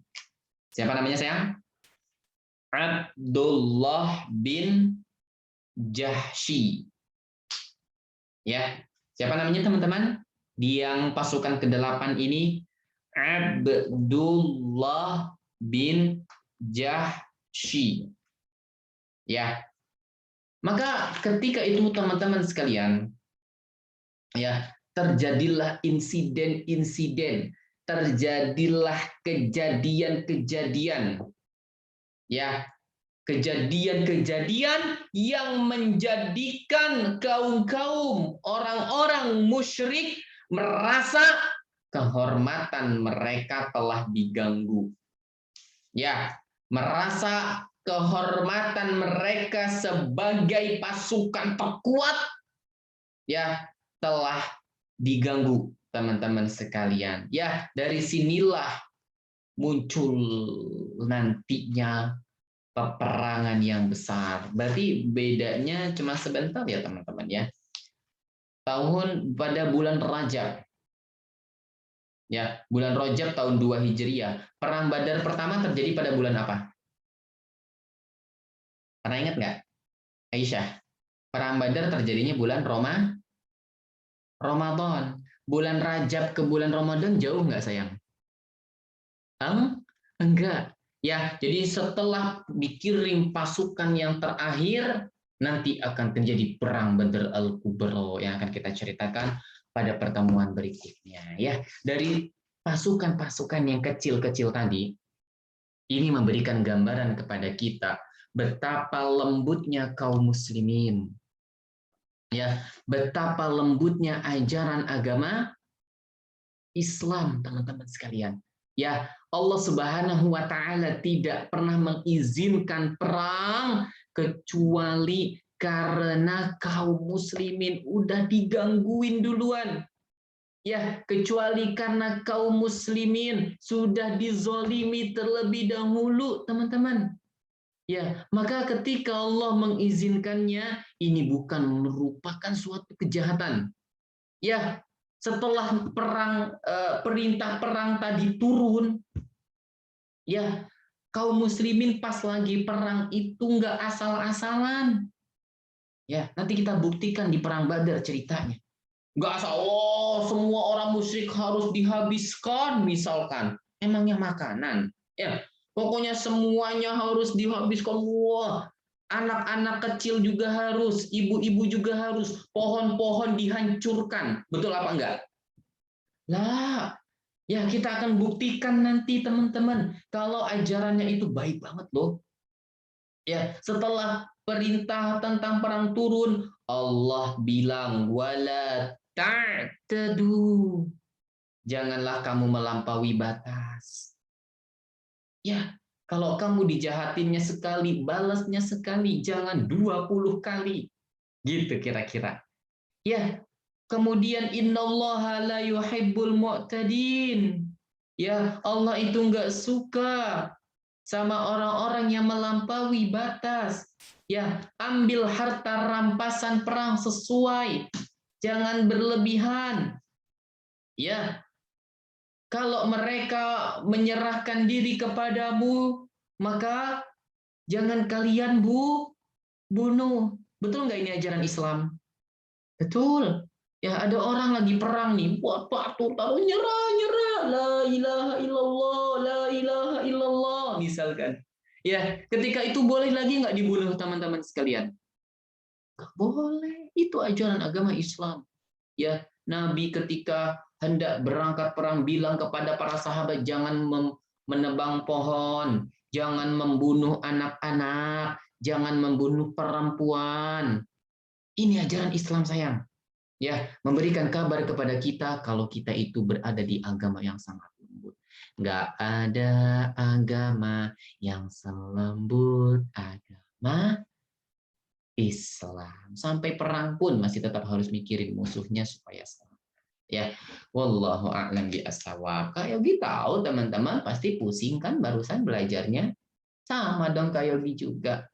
Siapa namanya sayang? Abdullah bin Jahsy. Ya, siapa namanya teman-teman? Yang pasukan ke-8 ini Abdullah bin Jahsy. Ya. Maka ketika itu teman-teman sekalian, ya, terjadilah insiden-insiden, terjadilah kejadian-kejadian. Ya, kejadian-kejadian yang menjadikan kaum-kaum orang-orang musyrik merasa kehormatan mereka telah diganggu. Ya, merasa kehormatan mereka sebagai pasukan terkuat ya telah diganggu, teman-teman sekalian. Ya, dari sinilah muncul nantinya peperangan yang besar. Berarti bedanya cuma sebentar ya, teman-teman ya. Pada bulan Rajab. Ya, bulan Rajab tahun 2 Hijriah. Perang Badar pertama terjadi pada bulan apa? Pernah ingat nggak? Aisyah. Perang Badar terjadinya bulan Ramadan. Bulan Rajab ke bulan Ramadan jauh nggak sayang? Enggak. Ya, jadi setelah dikirim pasukan yang terakhir, nanti akan terjadi perang Badr al-Kubra yang akan kita ceritakan pada pertemuan berikutnya. Ya, dari pasukan-pasukan yang kecil-kecil tadi, ini memberikan gambaran kepada kita betapa lembutnya kaum muslimin. Ya, betapa lembutnya ajaran agama Islam, teman-teman sekalian. Ya, Allah Subhanahu wa taala tidak pernah mengizinkan perang kecuali karena kaum muslimin udah digangguin duluan. Ya, kecuali karena kaum muslimin sudah dizolimi terlebih dahulu, teman-teman. Ya, maka ketika Allah mengizinkannya, ini bukan merupakan suatu kejahatan. Ya, setelah perintah perang tadi turun, ya, kaum muslimin pas lagi perang itu nggak asal-asalan. Ya, nanti kita buktikan di perang Badar ceritanya. Nggak asal, oh semua orang musyrik harus dihabiskan misalkan. Emangnya makanan? Ya, pokoknya semuanya harus dihabiskan. Wah, anak-anak kecil juga harus, ibu-ibu juga harus, pohon-pohon dihancurkan. Betul apa enggak? Lah, ya kita akan buktikan nanti teman-teman kalau ajarannya itu baik banget loh. Ya, setelah perintah tentang perang turun, Allah bilang wala ta'tadu. Janganlah kamu melampaui batas. Ya, Kalau kamu dijahatinnya sekali, balasnya sekali, jangan 20 kali. Gitu kira-kira. Ya, kemudian innallaha la yuhibbul mu'tadin. Ya, Allah itu enggak suka sama orang-orang yang melampaui batas. Ya, ambil harta rampasan perang sesuai. Jangan berlebihan. Ya, kalau mereka menyerahkan diri kepadamu, maka jangan kalian bunuh. Betul nggak ini ajaran Islam? Betul. Ya ada orang lagi perang nih, buat batu, taruh nyerah, nyerah, la ilaha illallah, la ilaha illallah, misalkan. Ya, ketika itu boleh lagi nggak dibunuh teman-teman sekalian? Nggak boleh. Itu ajaran agama Islam. Ya, Nabi ketika hendak berangkat perang bilang kepada para sahabat jangan menebang pohon, jangan membunuh anak-anak, jangan membunuh perempuan. Ini ajaran Islam sayang. Ya, memberikan kabar kepada kita kalau kita itu berada di agama yang sangat lembut. Nggak ada agama yang selembut agama Islam. Sampai perang pun masih tetap harus mikirin musuhnya supaya selamat. Ya, wallahu a'lam bi'as-shawab. Kak Yogi tahu teman-teman pasti pusing kan barusan belajarnya. Sama dong Kak Yogi juga.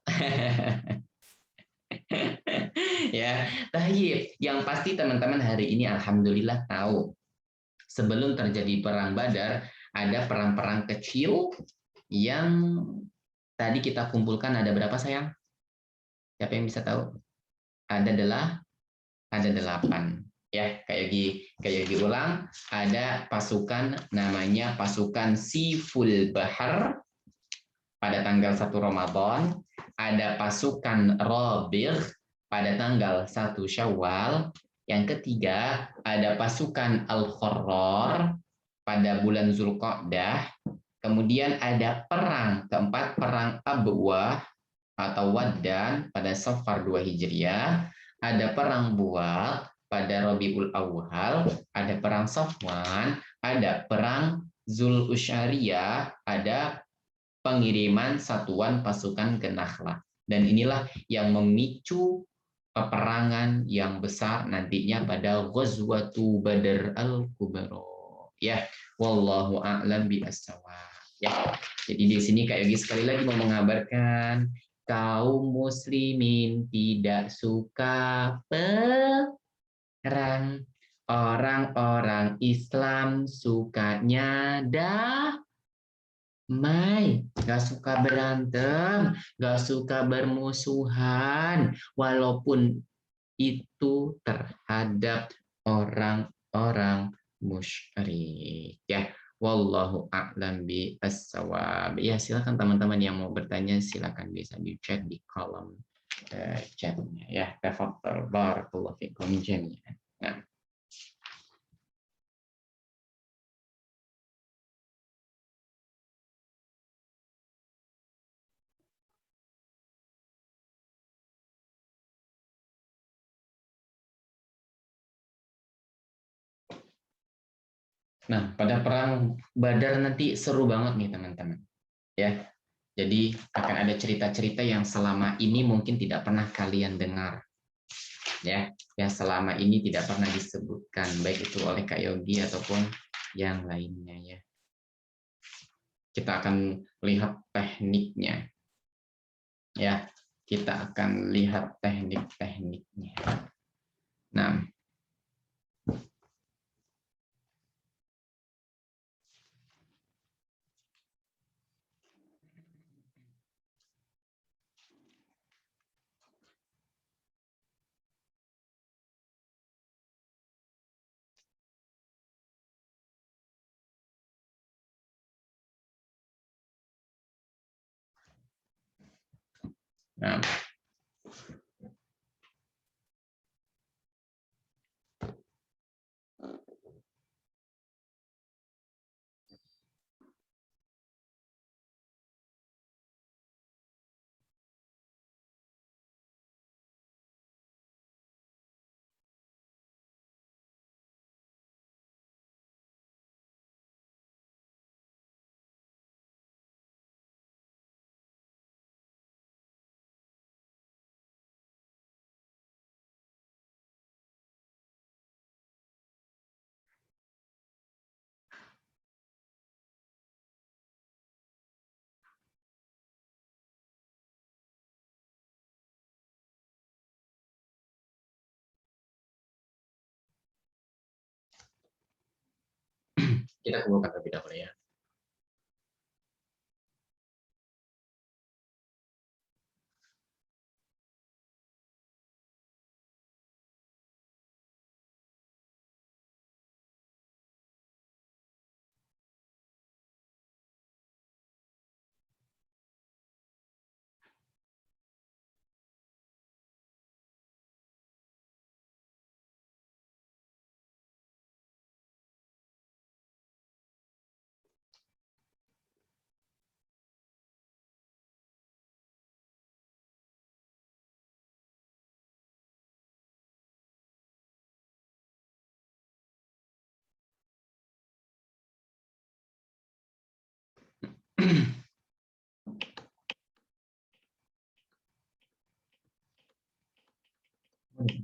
Ya, tayyib. Yang pasti teman-teman hari ini alhamdulillah tahu. Sebelum terjadi perang Badar, ada perang-perang kecil yang tadi kita kumpulkan ada berapa sayang? Siapa yang bisa tahu? Ada 8. Ya, kayak Yogi ulang, ada pasukan namanya pasukan Siful Bahar pada tanggal 1 Ramadan, ada pasukan Rabigh pada tanggal 1 Syawal, yang ketiga ada pasukan Al-Kharrar pada bulan Zulqa'dah, kemudian ada perang keempat, perang Abwah atau Waddan pada Safar 2 Hijriah, ada perang Bual pada Rabiul Awal, ada perang Safwan, ada perang Zul Usyariyah, ada pengiriman satuan pasukan ke Nakhlah. Dan inilah yang memicu peperangan yang besar nantinya pada Ghazwatu Badr Al-Kubra. Ya, wallahu a'lam bi'as-shawab. Ya. Jadi di sini Kak Yogi sekali lagi mau mengabarkan kaum muslimin tidak suka perang. Orang-orang Islam sukanya damai, gak suka berantem, gak suka bermusuhan, walaupun itu terhadap orang-orang musyrik. Ya, wallahu a'lam bi as-shawab. Ya, silakan teman-teman yang mau bertanya silakan bisa di chat di kolom chatnya ya. Tafadhal barakallahu fikum jami'an. Nah, pada perang Badar nanti seru banget nih teman-teman. Ya, jadi akan ada cerita-cerita yang selama ini mungkin tidak pernah kalian dengar. Ya, yang selama ini tidak pernah disebutkan baik itu oleh Kak Yogi ataupun yang lainnya ya. Kita akan lihat tekniknya. Ya, kita akan lihat teknik-tekniknya. Nah, nah Kita kumpulkan terlebih dahulu ya.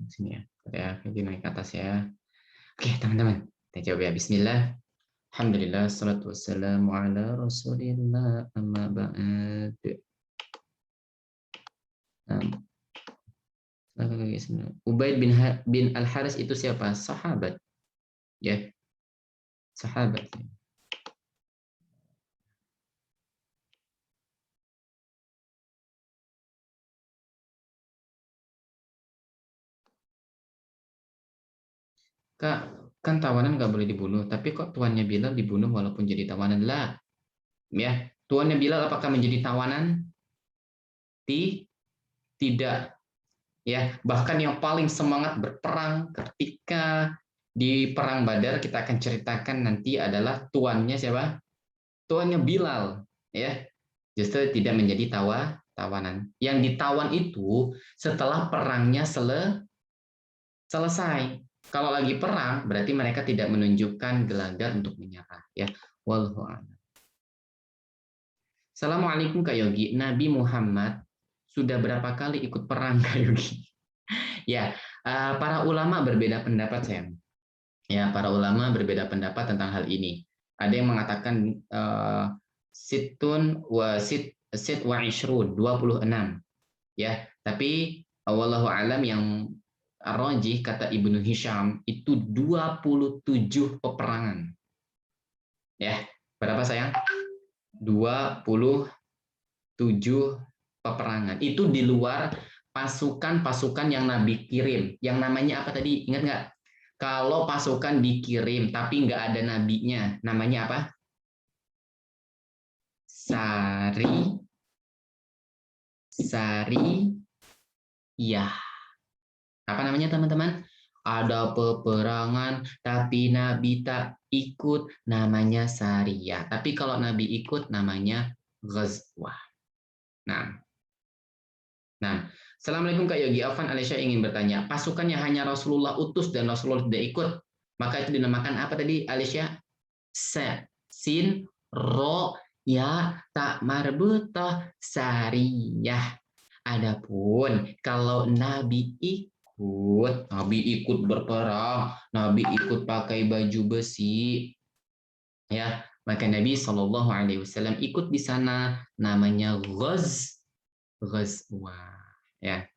Sini ya, jadi naik ke atas ya. Oke, teman-teman, kita jawab ya. Bismillah. Alhamdulillah, salatu wassalamu ala rasulillah, amma ba'd. Ubaid bin Al-Haris itu siapa? Sahabat. Ya, sahabat. Kak, kan tawanan nggak boleh dibunuh, tapi kok tuannya Bilal dibunuh walaupun jadi tawanan lah. Ya, tuannya Bilal apakah menjadi tawanan? Tidak. Ya, bahkan yang paling semangat berperang ketika di perang Badar, kita akan ceritakan nanti, adalah tuannya siapa? Tuannya Bilal, ya. Justru tidak menjadi tawanan. Yang ditawan itu setelah perangnya selesai. Kalau lagi perang, berarti mereka tidak menunjukkan gelagat untuk menyerah, ya. Wallahu a'lam. Assalamualaikum Kak Yogi. Nabi Muhammad sudah berapa kali ikut perang Kak Yogi? Ya, para ulama berbeda pendapat, sayang. Ya, para ulama berbeda pendapat tentang hal ini. Ada yang mengatakan situn wa ishrun, 26. Ya, tapi wallahu alam, yang rajih kata Ibnu Hisham itu 27 peperangan. Ya, berapa sayang? 27 peperangan. Itu di luar pasukan-pasukan yang Nabi kirim. Yang namanya apa tadi? Ingat nggak? Kalau pasukan dikirim tapi nggak ada nabinya, namanya apa? Sariyah. Apa namanya teman-teman? Ada peperangan tapi Nabi tak ikut, namanya sariyah. Tapi kalau Nabi ikut namanya ghazwah. Nah, Assalamualaikum Kak Yogi. Afan Alicia ingin bertanya, pasukan yang hanya Rasulullah utus dan Rasulullah tidak ikut, maka itu dinamakan apa tadi Alicia? Sin, ro, ya, tak marbutah, sariyah. Adapun kalau Nabi ikut berperang, Nabi ikut pakai baju besi, ya, maka Nabi Shallallahu Alaihi Wasallam ikut di sana, namanya ghazwah, ya.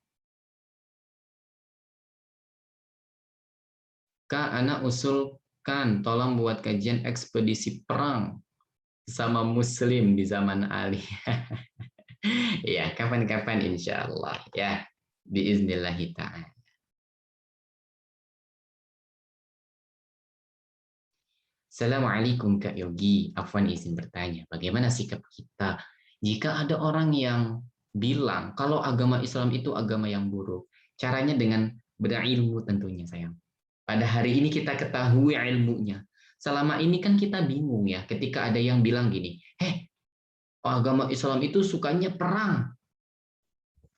Kak, anak usulkan tolong buat kajian ekspedisi perang sama Muslim di zaman Ali. Ya, kapan-kapan insya Allah, ya, biiznillahi ta'ala. Assalamualaikum Kak Yogi. Afwan izin bertanya, bagaimana sikap kita jika ada orang yang bilang kalau agama Islam itu agama yang buruk? Caranya dengan berilmu tentunya, sayang. Pada hari ini kita ketahui ilmunya. Selama ini kan kita bingung ya ketika ada yang bilang gini, agama Islam itu sukanya perang.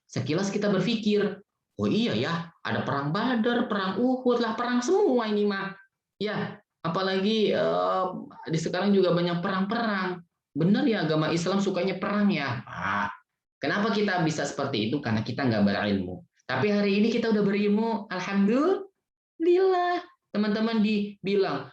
Sekilas kita berpikir, oh iya ya, ada perang Badar, perang Uhud lah, perang semua ini mah. Ya, apalagi di sekarang juga banyak perang-perang. Benar ya, agama Islam sukanya perang ya. Kenapa kita bisa seperti itu? Karena kita nggak berilmu. Tapi hari ini kita udah berilmu, alhamdulillah. Teman-teman dibilang,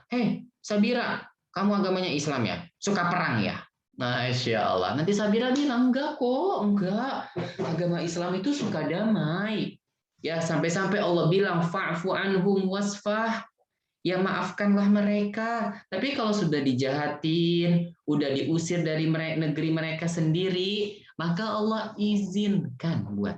Sabira, kamu agamanya Islam ya? Suka perang ya? Masya Allah. Nanti Sabira bilang, enggak kok, enggak. Agama Islam itu suka damai. Ya, sampai-sampai Allah bilang, fa'fu anhum wasfah. ya maafkanlah mereka. Tapi kalau sudah dijahatin, udah diusir dari negeri mereka sendiri, maka Allah izinkan buat,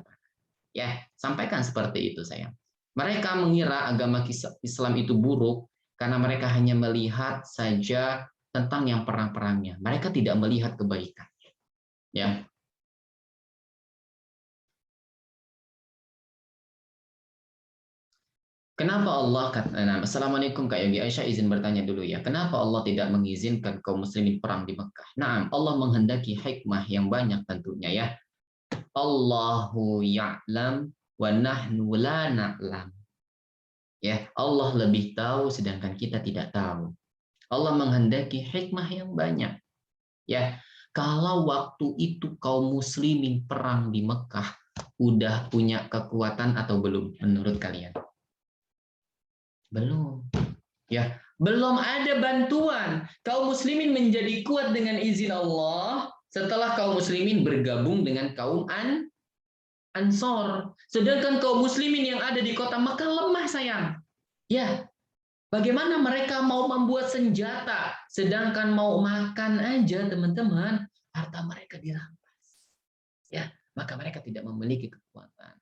ya, sampaikan seperti itu sayang. Mereka mengira agama Islam itu buruk karena mereka hanya melihat saja tentang yang perang-perangnya. Mereka tidak melihat kebaikan. Ya. Kenapa Allah Assalamualaikum Kak Yogi. Aisyah izin bertanya dulu ya. Kenapa Allah tidak mengizinkan kaum muslimin perang di Mekah? Nah, Allah menghendaki hikmah yang banyak tentunya ya. Allahu ya'lam wa nahnu la na'lam. Ya, Allah lebih tahu sedangkan kita tidak tahu. Allah menghendaki hikmah yang banyak. Ya, kalau waktu itu kaum muslimin perang di Mekah udah punya kekuatan atau belum menurut kalian? Belum. Ya, belum ada bantuan. Kaum muslimin menjadi kuat dengan izin Allah setelah kaum muslimin bergabung dengan kaum Ansor. Sedangkan kaum muslimin yang ada di kota Mekah lemah sayang. Ya, bagaimana mereka mau membuat senjata sedangkan mau makan aja teman-teman, harta mereka dirampas. Ya, maka mereka tidak memiliki kekuatan.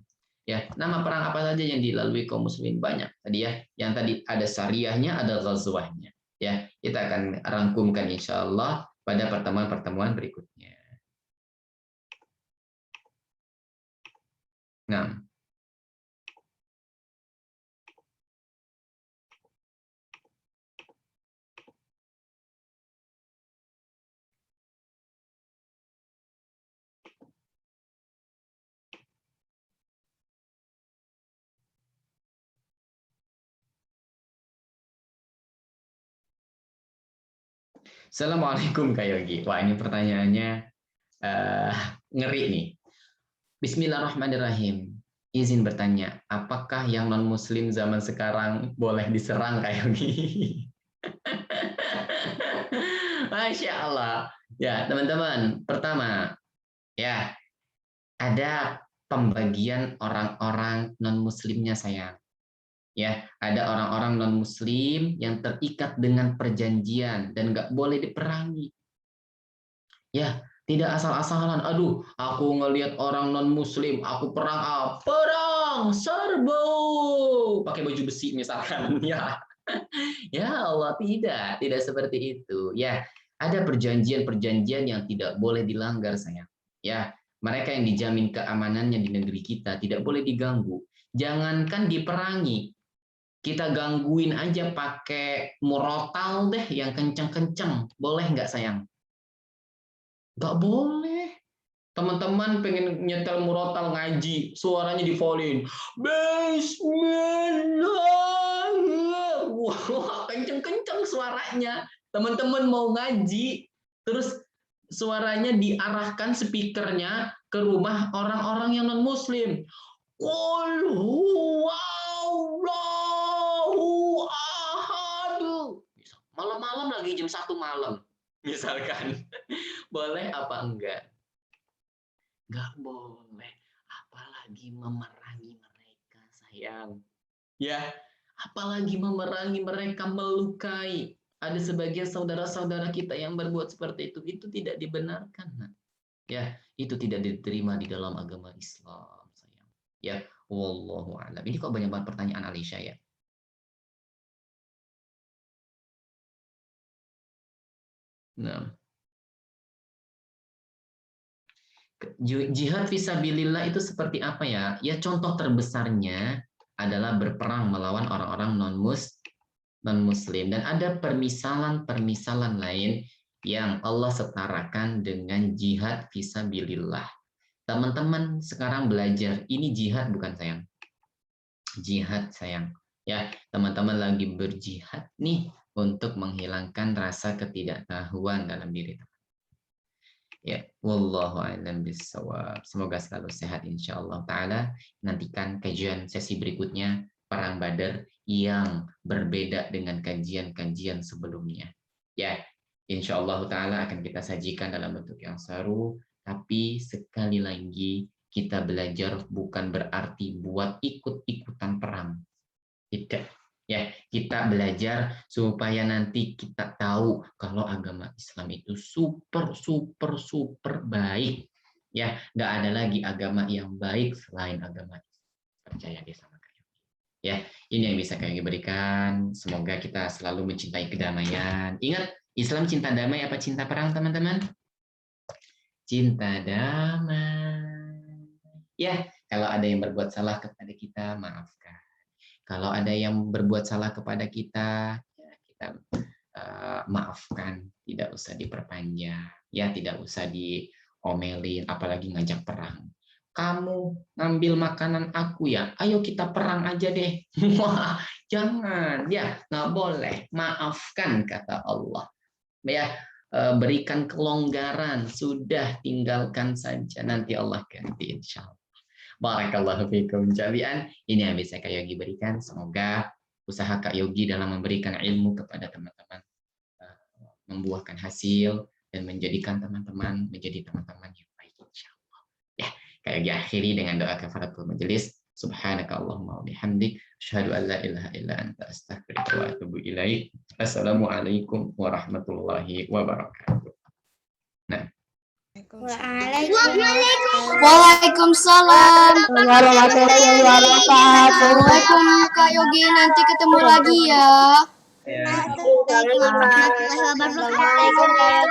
Ya, nama perang apa saja yang dilalui kaum muslimin banyak tadi ya. Yang tadi ada syariahnya, ada ghazwahnya. Ya, kita akan rangkumkan insya Allah pada pertemuan-pertemuan berikutnya. Nah, Assalamualaikum Kak Yogi. Wah, ini pertanyaannya ngeri nih. Bismillahirrahmanirrahim. Izin bertanya, apakah yang non-muslim zaman sekarang boleh diserang Kak Yogi? Masya Allah. Ya, teman-teman. Pertama, ya, ada pembagian orang-orang non-muslimnya sayang. Ya, ada orang-orang non-muslim yang terikat dengan perjanjian dan nggak boleh diperangi. Ya, tidak asal-asalan. Aduh, aku ngelihat orang non-muslim, aku perang, perang, serbu, pakai baju besi misalkan. Ya, ya Allah, tidak seperti itu. Ya, ada perjanjian-perjanjian yang tidak boleh dilanggar, sayang. Ya, mereka yang dijamin keamanannya di negeri kita tidak boleh diganggu. Jangankan diperangi, kita gangguin aja pakai murotal deh yang kenceng-kenceng. Boleh nggak, sayang? Nggak boleh. Teman-teman pengen nyetel murotal ngaji, suaranya di volume. Bismillah. Wah, kenceng-kenceng suaranya. Teman-teman mau ngaji, terus suaranya diarahkan speakernya ke rumah orang-orang yang non-muslim. Qul huwallahu ahad. Malam-malam lagi jam 1 malam. Misalkan. Boleh apa enggak? Nggak boleh. Apalagi memerangi mereka, sayang. Ya, apalagi memerangi mereka, melukai. Ada sebagian saudara-saudara kita yang berbuat seperti itu tidak dibenarkan. Nah, ya, itu tidak diterima di dalam agama Islam, sayang. Ya, wallahu a'lam. Ini kok banyak banget pertanyaan Alicia ya. Nah, jihad fisabilillah itu seperti apa ya? Ya contoh terbesarnya adalah berperang melawan orang-orang non-muslim dan ada permisalan-permisalan lain yang Allah setarakan dengan jihad fisabilillah. Teman-teman sekarang belajar, ini jihad bukan sayang? Jihad sayang. Ya, teman-teman lagi berjihad nih untuk menghilangkan rasa ketidaktahuan dalam diri teman. Ya, wallahu a'lam bishawab. Semoga selalu sehat insyaallah taala. Nantikan kajian sesi berikutnya perang Badar yang berbeda dengan kajian-kajian sebelumnya. Ya, insyaallah taala akan kita sajikan dalam bentuk yang seru, tapi sekali lagi kita belajar bukan berarti buat ikut-ikutan perang. Tidak. Ya, Kita belajar supaya nanti kita tahu kalau agama Islam itu super super super baik. Ya, nggak ada lagi agama yang baik selain agama Islam. Percaya deh sama Kak Yogi. Ya, ini yang bisa Kak Yogi berikan. Semoga kita selalu mencintai kedamaian. Ingat, Islam cinta damai apa cinta perang, teman-teman? Cinta damai. Ya, kalau ada yang berbuat salah kepada kita, maafkan. Kalau ada yang berbuat salah kepada kita, ya kita maafkan, tidak usah diperpanjang, ya tidak usah diomelin, apalagi ngajak perang. Kamu ngambil makanan aku ya, ayo kita perang aja deh. Wah, jangan, ya nggak boleh. Maafkan kata Allah. Ya, berikan kelonggaran, sudah tinggalkan saja, nanti Allah ganti insya Allah. Barakallahu fiikum jami'an. Ini yang bisa Kak Yogi berikan. Semoga usaha Kak Yogi dalam memberikan ilmu kepada teman-teman membuahkan hasil dan menjadikan teman-teman menjadi teman-teman yang baik insyaallah. Ya, Kak Yogi akhiri dengan doa kafaratul majelis. Subhanaka Allahumma wa bihamdik asyhadu an la ilaha illa anta astaghfiruka wa atubu ilaik. Assalamualaikum warahmatullahi wabarakatuh. Nah, Waalaikumsalam warahmatullahi wabarakatuh. Assalamualaikum Kak Yogi, nanti ketemu lagi ya. Dadah. Assalamualaikum warahmatullahi wabarakatuh.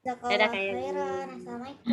Dadah, Kak Yogi. Assalamualaikum.